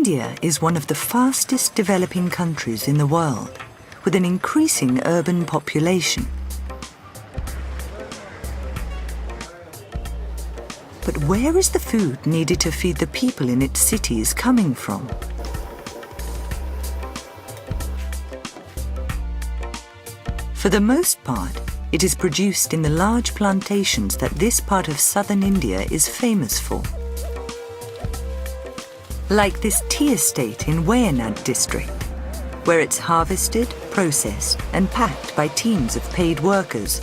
India is one of the fastest developing countries in the world, with an increasing urban population. But where is the food needed to feed the people in its cities coming from? For the most part, it is produced in the large plantations that this part of southern India is famous for. Like this tea estate in Wayanad district, where it's harvested, processed and packed by teams of paid workers.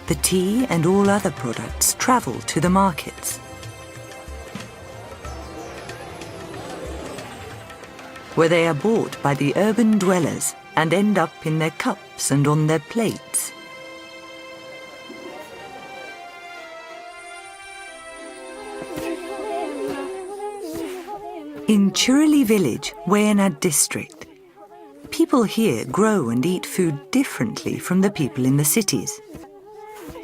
The tea and all other products travel to the markets, where they are bought by the urban dwellers and end up in their cups and on their plates. In Churali village, Wayanad district, people here grow and eat food differently from the people in the cities.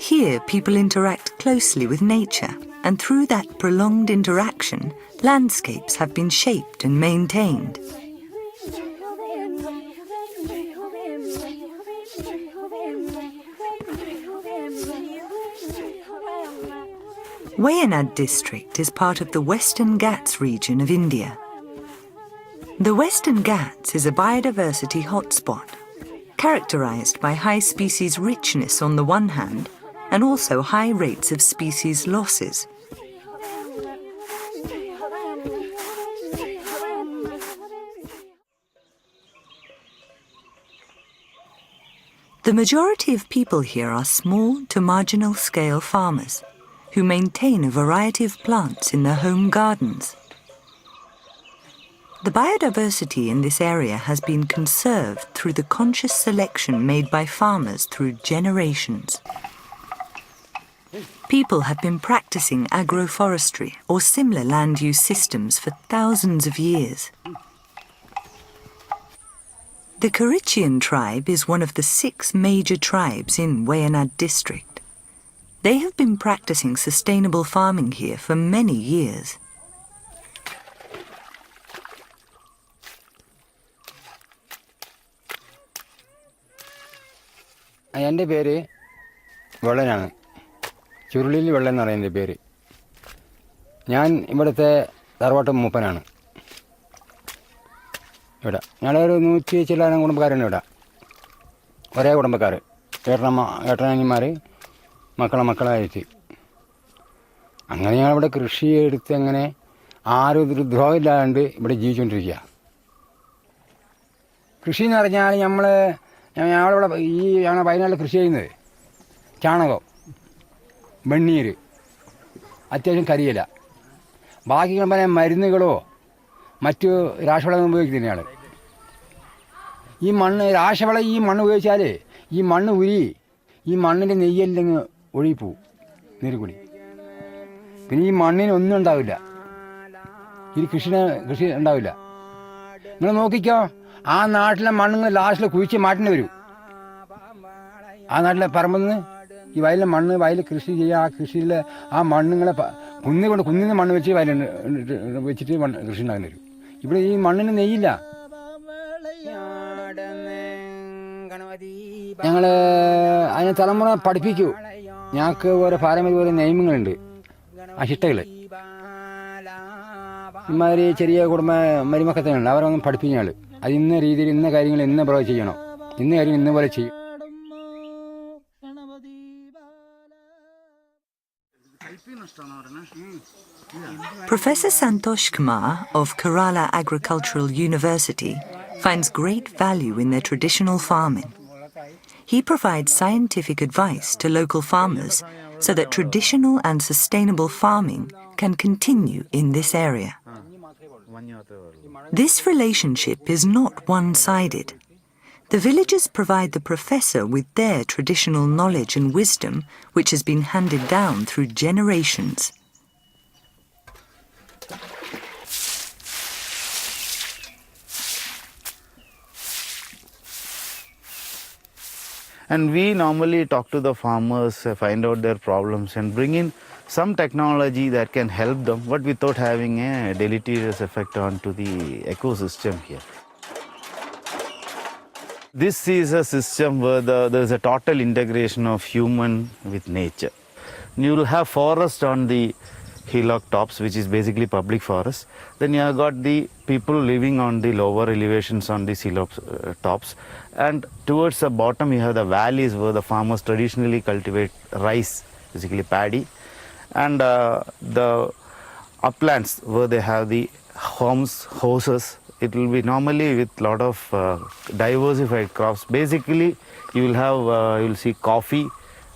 Here, people interact closely with nature, and through that prolonged interaction, landscapes have been shaped and maintained. Wayanad district is part of the Western Ghats region of India. The Western Ghats is a biodiversity hotspot, characterized by high species richness on the one hand, and also high rates of species losses. The majority of people here are small to marginal scale farmers who maintain a variety of plants in their home gardens. The biodiversity in this area has been conserved through the conscious selection made by farmers through generations. People have been practicing agroforestry or similar land use systems for thousands of years. The Karichian tribe is one of the 6 major tribes in Wayanad district. They have been practicing sustainable farming here for many years. എൻ്റെ പേര് വെള്ളനാണ്. ചുരുളിയിൽ വെള്ളം എന്ന് പറയുന്ന എൻ്റെ പേര്. ഞാൻ ഇവിടുത്തെ തറവാട്ട് മൂപ്പനാണ്. ഇവിടെ ഞങ്ങളൊരു 100 ചില്ലാനം കുടുംബക്കാരുണ്ട് ഇവിടെ. ഒരേ കുടുംബക്കാർ, ഏട്ടനനിയന്മാർ, മക്കളായിട്ട്. അങ്ങനെ ഞങ്ങളിവിടെ കൃഷി എടുത്ത് അങ്ങനെ ആരും ഒരു ദ്രോഹമില്ലാണ്ട് ഇവിടെ ജീവിച്ചുകൊണ്ടിരിക്കുക. കൃഷി എന്ന് പറഞ്ഞാൽ ഞങ്ങളിവിടെ ഞങ്ങളുടെ വയനാട്ടിൽ കൃഷി ചെയ്യുന്നത് ചാണകം, വെണ്ണീര്, അത്യാവശ്യം കരിയില. ബാക്കി പറയാൻ മരുന്നുകളോ മറ്റു രാസവളമോ ഉപയോഗിക്കുന്ന ഞങ്ങൾ. ഈ മണ്ണ് രാസവളം ഈ മണ്ണ് ഉപയോഗിച്ചാൽ ഈ മണ്ണ് ഉരി ഈ മണ്ണിൻ്റെ നെയ്യെല്ലാം ഒഴുകിപ്പോവും നീരുകൂടി. പിന്നെ ഈ മണ്ണിന് ഒന്നും ഉണ്ടാവില്ല, ഈ കൃഷി ഉണ്ടാവില്ല. നിങ്ങൾ നോക്കിക്കോ, ആ നാട്ടിലെ മണ്ണുങ്ങൾ ലാസ്റ്റിൽ കുഴിച്ച് മാറ്റേണ്ടി വരും. ആ നാട്ടിലെ പറമ്പിൽ നിന്ന് ഈ വയലിലെ മണ്ണ്, വയലിൽ കൃഷി ചെയ്യുക, ആ കൃഷിയിലെ ആ മണ്ണുങ്ങളെ കുന്നിന്ന് മണ്ണ് വെച്ച് വെച്ചിട്ട് കൃഷി ഉണ്ടാകുന്ന വരും. ഇവിടെ ഈ മണ്ണിന് നെയ്യില്ല. ഞങ്ങൾ അതിനെ തലമുറ പഠിപ്പിക്കൂ. ഞങ്ങൾക്ക് ഓരോ പാരമ്പര്യ ഓരോ നിയമങ്ങളുണ്ട്, ആ ചിട്ടകൾ. ഇമാതിരി ചെറിയ കുടുംബ മരുമക്കത്തനുണ്ട്, അവരൊന്നും പഠിപ്പിക്കും ഞങ്ങൾ. അത് ഇന്ന രീതിയിൽ ഇന്ന കാര്യങ്ങൾ ഇന്ന പോലെ ചെയ്യണം, ഇന്ന കാര്യം ഇന്ന പോലെ ചെയ്യും. Professor Santosh Kumar of Kerala Agricultural University finds great value in their traditional farming. He provides scientific advice to local farmers so that traditional and sustainable farming can continue in this area. This relationship is not one-sided. The villagers provide the professor with their traditional knowledge and wisdom, which has been handed down through generations. And we normally talk to the farmers, find out their problems and bring in some technology that can help them, but without having a deleterious effect onto the ecosystem here. This is a system where there's a total integration of human with nature. You will have forest on the hillock tops, which is basically public forest. Then you have got the people living on the lower elevations on these hillock tops. And towards the bottom, you have the valleys where the farmers traditionally cultivate rice, basically paddy. And the uplands where they have the homes, houses. It will be normally with lot of diversified crops. Basically, you will have you'll see coffee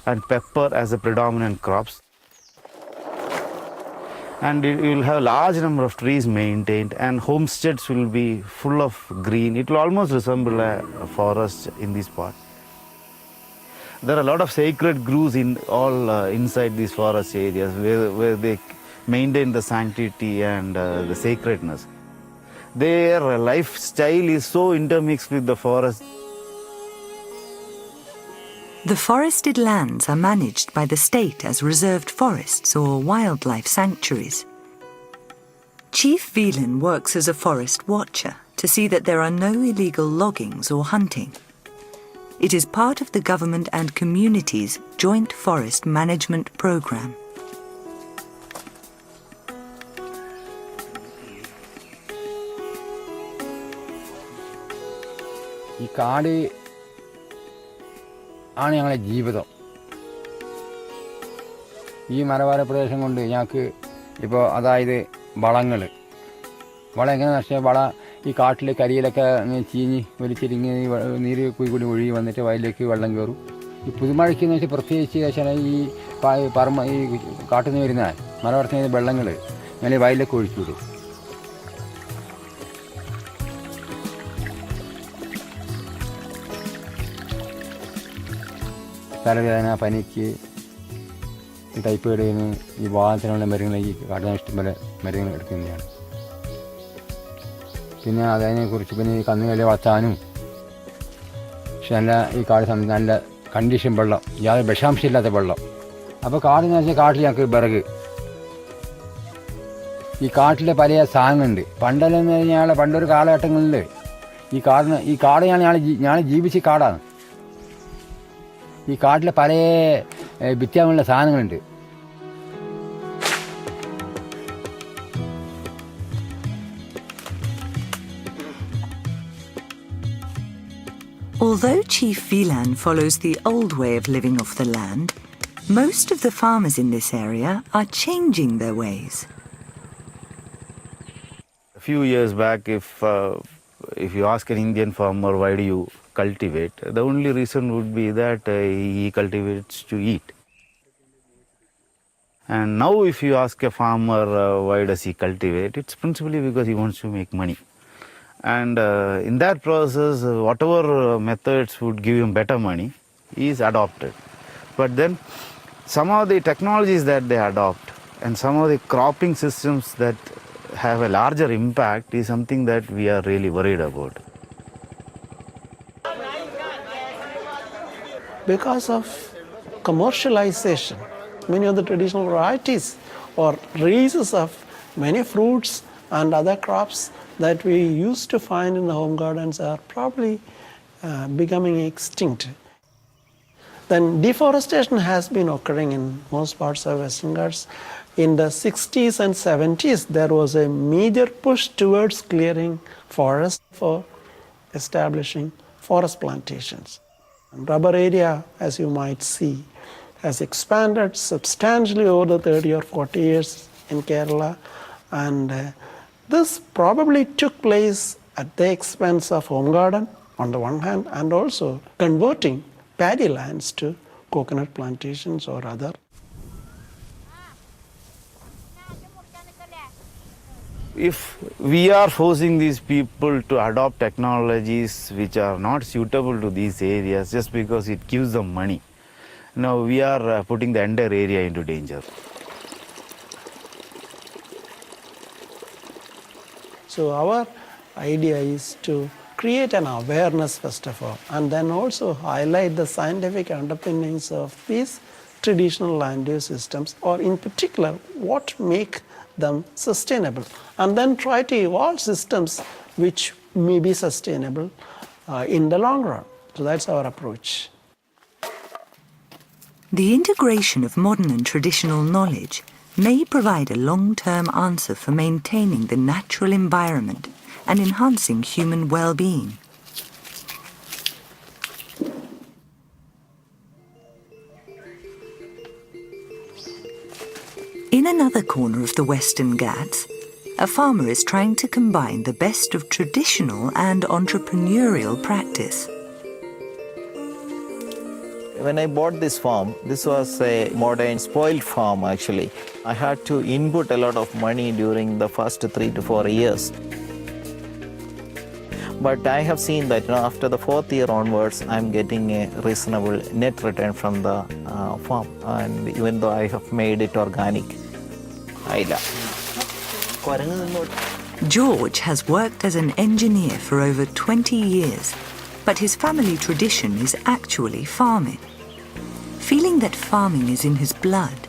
and pepper as the predominant crops. And you will have large number of trees maintained, and homesteads will be full of green. It will almost resemble a forest in this part. There are a lot of sacred groves in all inside these forest areas where they maintain the sanctity and the sacredness. Their lifestyle is so intermixed with the forest. The forested lands are managed by the state as reserved forests or wildlife sanctuaries. Chief Velan works as a forest watcher to see that there are no illegal loggings or hunting. It is part of the government and community's joint forest management program. ഈ കാട് ആണ് ഞങ്ങളുടെ ജീവിതം. ഈ മലബാർ പ്രദേശം കൊണ്ട് ഞങ്ങൾക്ക് ഇപ്പോൾ അതായത് വളം എങ്ങനെയാണെന്ന് വെച്ചാൽ ഈ കാട്ടിലെ കരിയിലൊക്കെ ചീഞ്ഞ് വലിച്ചിരിങ്ങി നീര് കൂടി ഒഴുകി വന്നിട്ട് വയലിലേക്ക് വെള്ളം കയറും. ഈ പുതുമഴയ്ക്ക് എന്ന് വെച്ചാൽ പ്രത്യേകിച്ച് വെച്ചാൽ ഈ ഈ കാട്ടിൽ നിന്ന് വരുന്ന മലബാരത്തിൽ നിന്ന് വെള്ളങ്ങൾ ഞാൻ വയലിലേക്ക് ഒഴുക്കി വിടും. തലവേദന, പനിക്ക്, ടൈഫോയിഡിന് ഈ വാഹനത്തിനുള്ള മരുന്നുകൾ ഈ കാട്ടിൽ നിന്ന് ഇഷ്ടംപോലെ മരുന്നുകൾ എടുക്കുന്നതാണ്. പിന്നെ അതിനെക്കുറിച്ച് പിന്നെ ഈ കന്നുകാലി വളർത്താനും പക്ഷെ നല്ല ഈ കാട് നല്ല കണ്ടീഷൻ വെള്ളം, യാതൊരു വിഷാംശമില്ലാത്ത വെള്ളം. അപ്പോൾ കാടെന്ന് വെച്ചാൽ കാട്ടിൽ ഞങ്ങൾക്ക് വിറക്, ഈ കാട്ടിലെ പല സാധനങ്ങളുണ്ട്. പണ്ടെന്ന് പറഞ്ഞാൽ പണ്ടൊരു കാലഘട്ടങ്ങളിൽ ഈ കാട് ഞാൻ ജീവിച്ച കാടാണ്. ഈ കാട്ടിലെ പല വ്യത്യാസമുള്ള സാധനങ്ങളുണ്ട്. Although Chief Velan follows the old way of living off the land, most of the farmers in this area are changing their ways. A few years back, if you ask an Indian farmer why do you cultivate, the only reason would be that he cultivates to eat. And now if you ask a farmer why does he cultivate, it's principally because he wants to make money. And in that process, whatever methods would give him better money is adopted. But then some of the technologies that they adopt and some of the cropping systems that have a larger impact is something that we are really worried about. Because of commercialization, many of the traditional varieties or races of many fruits and other crops that we used to find in the home gardens are probably becoming extinct. Then deforestation has been occurring in most parts of Western Ghats. In the 60s and 70s, there was a major push towards clearing forests for establishing forest plantations. And rubber area, as you might see, has expanded substantially over the 30 or 40 years in Kerala. And this probably took place at the expense of home garden on the one hand, and also converting paddy lands to coconut plantations or other. If we are forcing these people to adopt technologies which are not suitable to these areas just because it gives them money, now we are putting the entire area into danger. So our idea is to create an awareness first of all, and then also highlight the scientific underpinnings of these traditional land use systems, or in particular, what make them sustainable, and then try to evolve systems which may be sustainable in the long run. So that's our approach. The integration of modern and traditional knowledge may provide a long-term answer for maintaining the natural environment and enhancing human well-being. In another corner of the Western Ghats, a farmer is trying to combine the best of traditional and entrepreneurial practice. When I bought this farm, this was a modern spoiled farm actually. I had to input a lot of money during the first 3 to 4 years. But I have seen that after the 4th year onwards, I'm getting a reasonable net return from the farm. And even though I have made it organic, George has worked as an engineer for over 20 years, but his family tradition is actually farming. Feeling that farming is in his blood,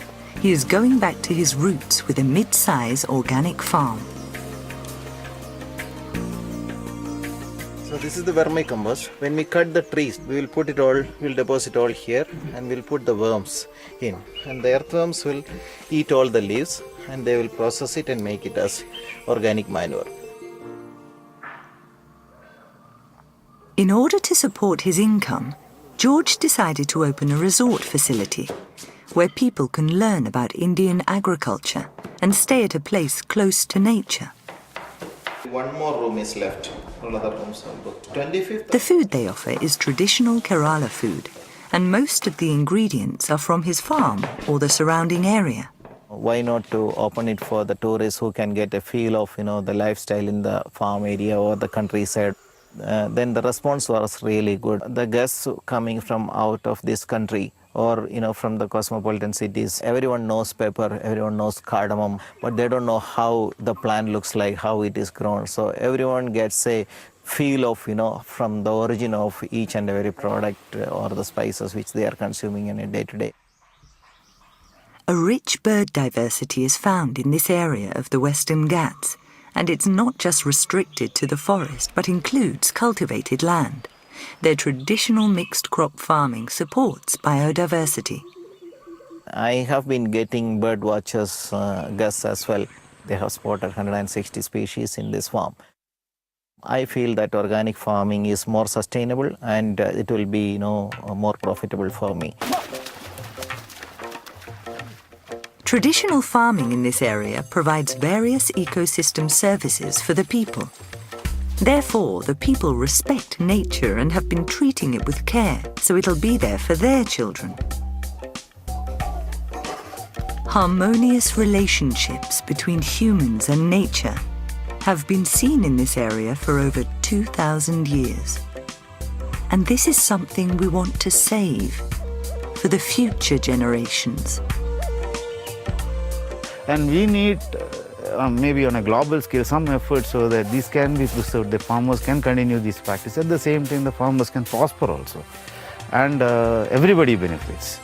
he is going back to his roots with a mid-size organic farm. so this is the vermicompost. When we cut the trees, we will put it all, we'll deposit all here, and we'll put the worms in. And the earthworms will eat all the leaves, and they will process it and make it as organic manure. In order to support his income, George decided to open a resort facility where people can learn about Indian agriculture and stay at a place close to nature. One more room is left. All other rooms are booked. 25th. The food they offer is traditional Kerala food, and most of the ingredients are from his farm or the surrounding area. Why not to open it for the tourists who can get a feel of the lifestyle in the farm area or the countryside? Then the response was really good. The guests coming from out of this country or from the cosmopolitan cities, everyone knows pepper, everyone knows cardamom, but they don't know how the plant looks like, how it is grown. So everyone gets a feel of from the origin of each and every product or the spices which they are consuming in a day-to-day. A rich bird diversity is found in this area of the Western Ghats, and it's not just restricted to the forest but includes cultivated land. Their traditional mixed crop farming supports biodiversity. I have been getting bird watchers guests as well. They have spotted 160 species in this farm. I feel that organic farming is more sustainable and it will be more profitable for me. Traditional farming in this area provides various ecosystem services for the people. Therefore, the people respect nature and have been treating it with care, so it'll be there for their children. Harmonious relationships between humans and nature have been seen in this area for over 2,000 years. And this is something we want to save for the future generations. And we need maybe on a global scale some effort so that this can be preserved, the farmers can continue this practice. At the same time, the farmers can prosper also. And everybody benefits.